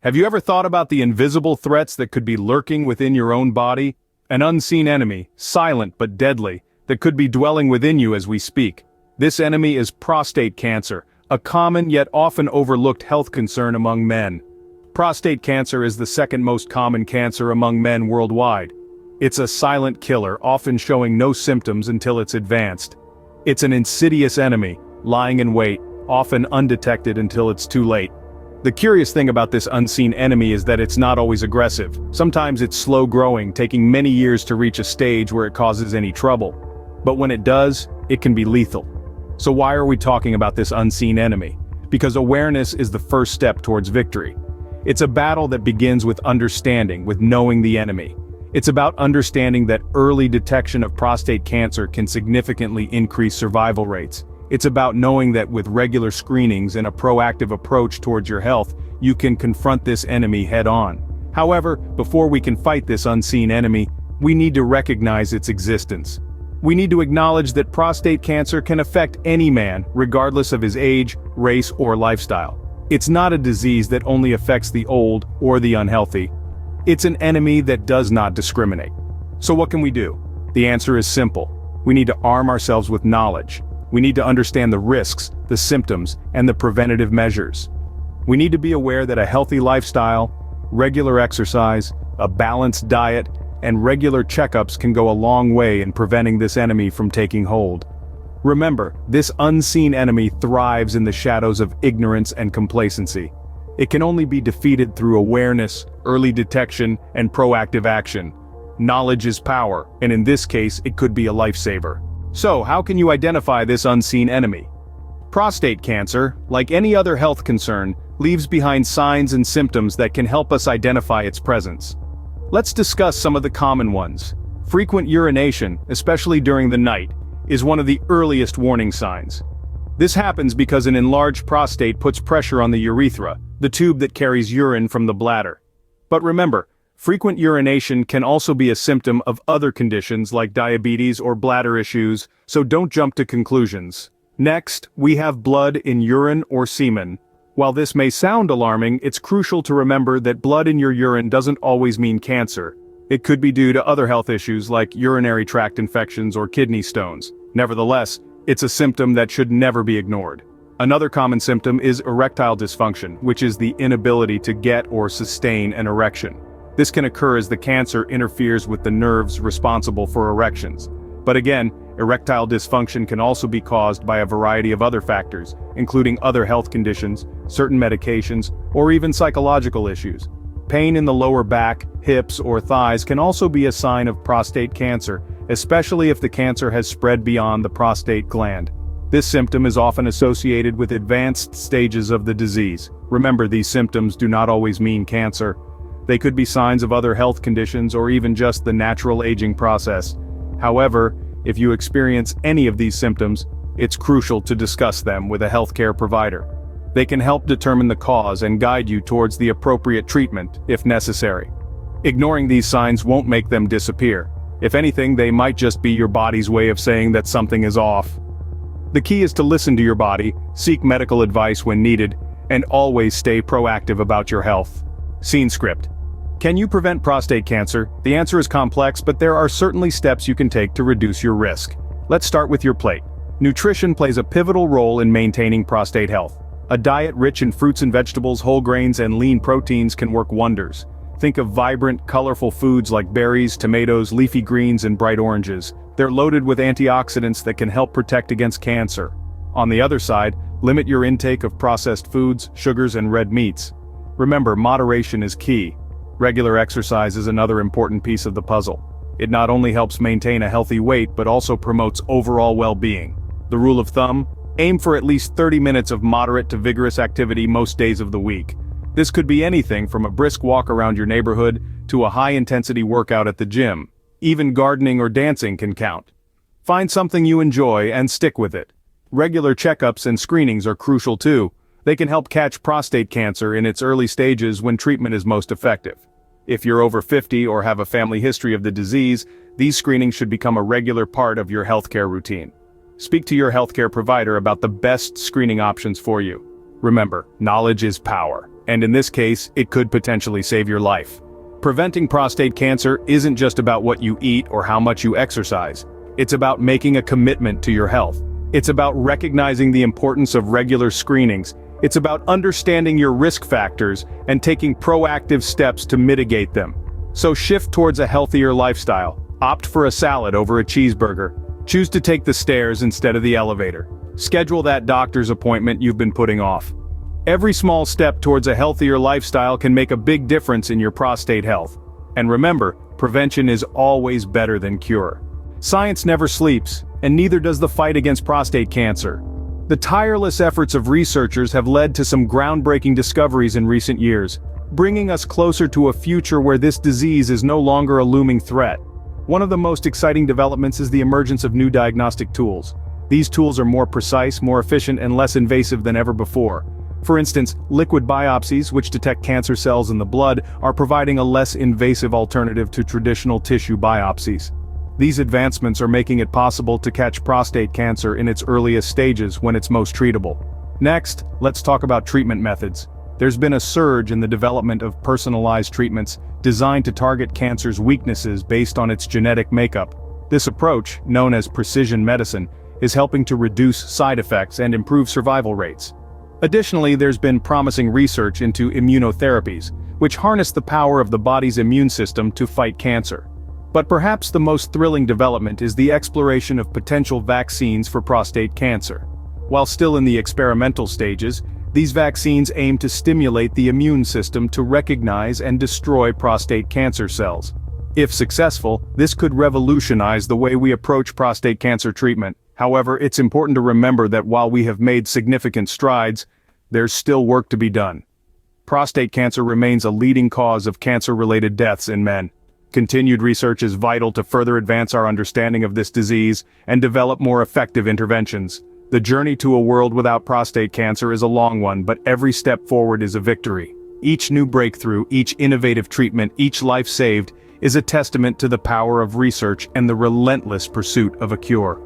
Have you ever thought about the invisible threats that could be lurking within your own body? An unseen enemy, silent but deadly, that could be dwelling within you as we speak. This enemy is prostate cancer, a common yet often overlooked health concern among men. Prostate cancer is the second most common cancer among men worldwide. It's a silent killer, often showing no symptoms until it's advanced. It's an insidious enemy, lying in wait, often undetected until it's too late. The curious thing about this unseen enemy is that it's not always aggressive. Sometimes it's slow-growing, taking many years to reach a stage where it causes any trouble. But when it does, it can be lethal. So why are we talking about this unseen enemy? Because awareness is the first step towards victory. It's a battle that begins with understanding, with knowing the enemy. It's about understanding that early detection of prostate cancer can significantly increase survival rates. It's about knowing that with regular screenings and a proactive approach towards your health, you can confront this enemy head-on. However, before we can fight this unseen enemy, we need to recognize its existence. We need to acknowledge that prostate cancer can affect any man, regardless of his age, race, or lifestyle. It's not a disease that only affects the old or the unhealthy. It's an enemy that does not discriminate. So what can we do? The answer is simple. We need to arm ourselves with knowledge. We need to understand the risks, the symptoms, and the preventative measures. We need to be aware that a healthy lifestyle, regular exercise, a balanced diet, and regular checkups can go a long way in preventing this enemy from taking hold. Remember, this unseen enemy thrives in the shadows of ignorance and complacency. It can only be defeated through awareness, early detection, and proactive action. Knowledge is power, and in this case, it could be a lifesaver. So, how can you identify this unseen enemy? Prostate cancer, like any other health concern, leaves behind signs and symptoms that can help us identify its presence. Let's discuss some of the common ones. Frequent urination, especially during the night, is one of the earliest warning signs. This happens because an enlarged prostate puts pressure on the urethra, the tube that carries urine from the bladder. But remember, frequent urination can also be a symptom of other conditions like diabetes or bladder issues, so don't jump to conclusions. Next, we have blood in urine or semen. While this may sound alarming, it's crucial to remember that blood in your urine doesn't always mean cancer. It could be due to other health issues like urinary tract infections or kidney stones. Nevertheless, it's a symptom that should never be ignored. Another common symptom is erectile dysfunction, which is the inability to get or sustain an erection. This can occur as the cancer interferes with the nerves responsible for erections. But again, erectile dysfunction can also be caused by a variety of other factors, including other health conditions, certain medications, or even psychological issues. Pain in the lower back, hips, or thighs can also be a sign of prostate cancer, especially if the cancer has spread beyond the prostate gland. This symptom is often associated with advanced stages of the disease. Remember, these symptoms do not always mean cancer. They could be signs of other health conditions or even just the natural aging process. However, if you experience any of these symptoms, it's crucial to discuss them with a healthcare provider. They can help determine the cause and guide you towards the appropriate treatment, if necessary. Ignoring these signs won't make them disappear. If anything, they might just be your body's way of saying that something is off. The key is to listen to your body, seek medical advice when needed, and always stay proactive about your health. Scene script. Can you prevent prostate cancer? The answer is complex, but there are certainly steps you can take to reduce your risk. Let's start with your plate. Nutrition plays a pivotal role in maintaining prostate health. A diet rich in fruits and vegetables, whole grains, and lean proteins can work wonders. Think of vibrant, colorful foods like berries, tomatoes, leafy greens, and bright oranges. They're loaded with antioxidants that can help protect against cancer. On the other side, limit your intake of processed foods, sugars, and red meats. Remember, moderation is key. Regular exercise is another important piece of the puzzle. It not only helps maintain a healthy weight but also promotes overall well-being. The rule of thumb: aim for at least 30 minutes of moderate to vigorous activity most days of the week. This could be anything from a brisk walk around your neighborhood to a high-intensity workout at the gym. Even gardening or dancing can count. Find something you enjoy and stick with it. Regular checkups and screenings are crucial too. They can help catch prostate cancer in its early stages when treatment is most effective. If you're over 50 or have a family history of the disease, these screenings should become a regular part of your healthcare routine. Speak to your healthcare provider about the best screening options for you. Remember, knowledge is power, and in this case, it could potentially save your life. Preventing prostate cancer isn't just about what you eat or how much you exercise. It's about making a commitment to your health. It's about recognizing the importance of regular screenings. It's about understanding your risk factors and taking proactive steps to mitigate them. So shift towards a healthier lifestyle. Opt for a salad over a cheeseburger. Choose to take the stairs instead of the elevator. Schedule that doctor's appointment you've been putting off. Every small step towards a healthier lifestyle can make a big difference in your prostate health. And remember, prevention is always better than cure. Science never sleeps, and neither does the fight against prostate cancer. The tireless efforts of researchers have led to some groundbreaking discoveries in recent years, bringing us closer to a future where this disease is no longer a looming threat. One of the most exciting developments is the emergence of new diagnostic tools. These tools are more precise, more efficient, and less invasive than ever before. For instance, liquid biopsies, which detect cancer cells in the blood, are providing a less invasive alternative to traditional tissue biopsies. These advancements are making it possible to catch prostate cancer in its earliest stages when it's most treatable. Next, let's talk about treatment methods. There's been a surge in the development of personalized treatments designed to target cancer's weaknesses based on its genetic makeup. This approach, known as precision medicine, is helping to reduce side effects and improve survival rates. Additionally, there's been promising research into immunotherapies, which harness the power of the body's immune system to fight cancer. But perhaps the most thrilling development is the exploration of potential vaccines for prostate cancer. While still in the experimental stages, these vaccines aim to stimulate the immune system to recognize and destroy prostate cancer cells. If successful, this could revolutionize the way we approach prostate cancer treatment. However, it's important to remember that while we have made significant strides, there's still work to be done. Prostate cancer remains a leading cause of cancer-related deaths in men. Continued research is vital to further advance our understanding of this disease and develop more effective interventions. The journey to a world without prostate cancer is a long one, but every step forward is a victory. Each new breakthrough, each innovative treatment, each life saved is a testament to the power of research and the relentless pursuit of a cure.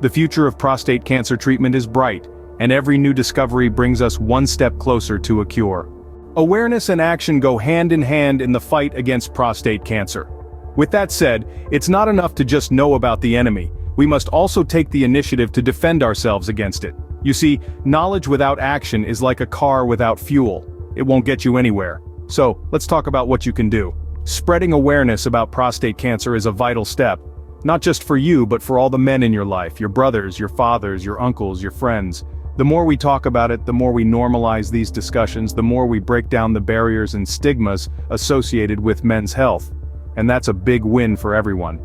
The future of prostate cancer treatment is bright, and every new discovery brings us one step closer to a cure. Awareness and action go hand in hand in the fight against prostate cancer. With that said, it's not enough to just know about the enemy. We must also take the initiative to defend ourselves against it. You see, knowledge without action is like a car without fuel. It won't get you anywhere. So, let's talk about what you can do. Spreading awareness about prostate cancer is a vital step. Not just for you, but for all the men in your life, your brothers, your fathers, your uncles, your friends. The more we talk about it, the more we normalize these discussions, the more we break down the barriers and stigmas associated with men's health. And that's a big win for everyone.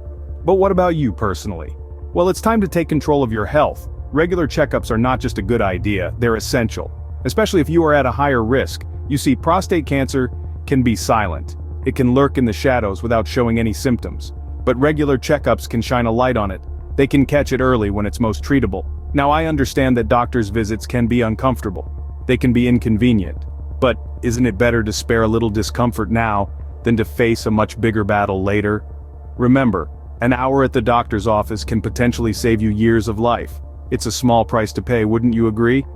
But what about you personally? Well, it's time to take control of your health. Regular checkups are not just a good idea, they're essential. Especially if you are at a higher risk. You see, prostate cancer can be silent. It can lurk in the shadows without showing any symptoms. But regular checkups can shine a light on it. They can catch it early when it's most treatable. Now, I understand that doctor's visits can be uncomfortable. They can be inconvenient. But isn't it better to spare a little discomfort now than to face a much bigger battle later? Remember, an hour at the doctor's office can potentially save you years of life. It's a small price to pay, wouldn't you agree?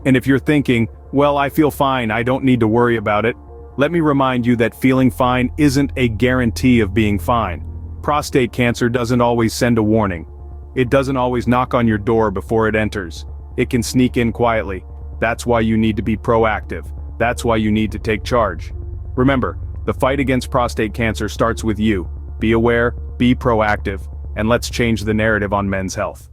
And if you're thinking, well, I feel fine, I don't need to worry about it, let me remind you that feeling fine isn't a guarantee of being fine. Prostate cancer doesn't always send a warning. It doesn't always knock on your door before it enters. It can sneak in quietly. That's why you need to be proactive. That's why you need to take charge. Remember, the fight against prostate cancer starts with you. Be aware, be proactive, and let's change the narrative on men's health.